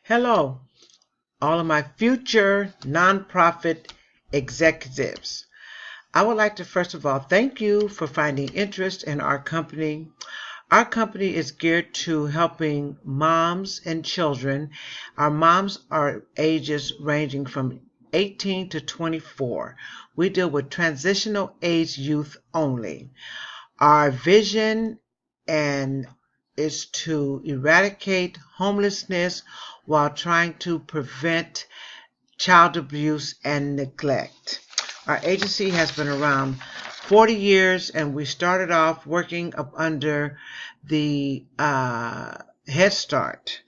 Hello, all of my future nonprofit executives. I would like to first of all thank you for finding interest in our company. Our company is geared to helping moms and children. Our moms are ages ranging from 18 to 24. We deal with transitional age youth only. Our vision and is to eradicate homelessness while trying to prevent child abuse and neglect. Our agency has been around 40 years, and we started off working up under the Head Start.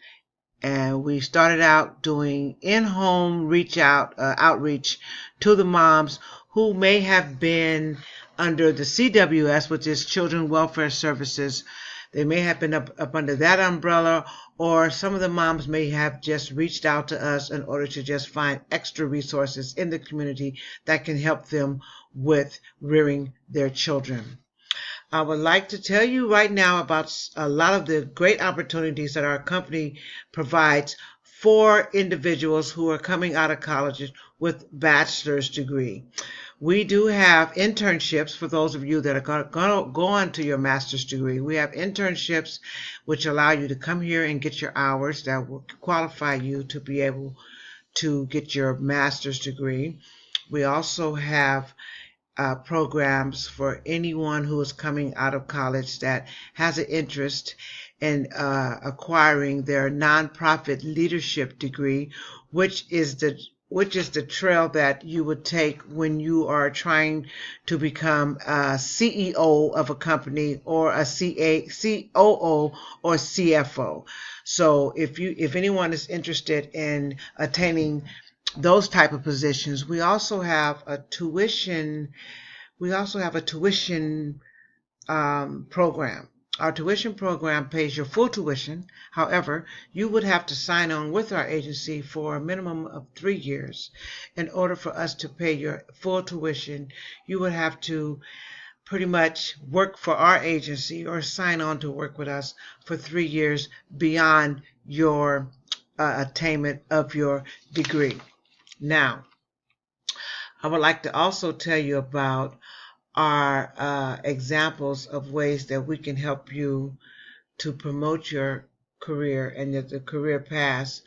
And we started out doing in-home outreach to the moms who may have been under the CWS, which is Children Welfare Services. They may have been up under that umbrella, or some of the moms may have just reached out to us in order to just find extra resources in the community that can help them with rearing their children. I would like to tell you right now about a lot of the great opportunities that our company provides for individuals who are coming out of college with bachelor's degree. We do have internships for those of you that are going to go on to your master's degree. We have internships which allow you to come here and get your hours that will qualify you to be able to get your master's degree. We also have programs for anyone who is coming out of college that has an interest in acquiring their nonprofit leadership degree, which is the trail that you would take when you are trying to become a CEO of a company, or a COO or CFO. So if anyone is interested in attaining those type of positions, we also have a tuition program. Our tuition program pays your full tuition. However, you would have to sign on with our agency for a minimum of 3 years. In order for us to pay your full tuition, you would have to pretty much work for our agency or sign on to work with us for 3 years beyond your attainment of your degree. Now, I would like to also tell you about our examples of ways that we can help you to promote your career and the career path.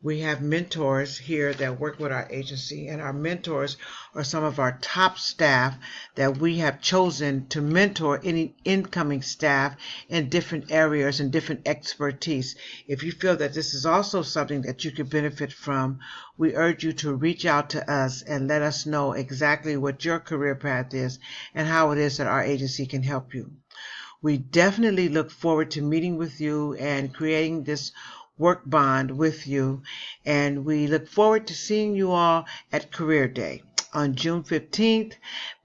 We have mentors here that work with our agency, and our mentors are some of our top staff that we have chosen to mentor any incoming staff in different areas and different expertise. If you feel that this is also something that you could benefit from, we urge you to reach out to us and let us know exactly what your career path is and how it is that our agency can help you. We definitely look forward to meeting with you and creating this work bond with you, and we look forward to seeing you all at Career Day on June 15th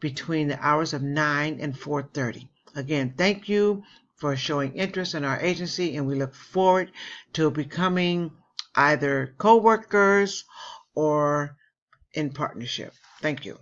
between the hours of 9 and 4:30. Again, thank you for showing interest in our agency, and we look forward to becoming either co-workers or in partnership. Thank you.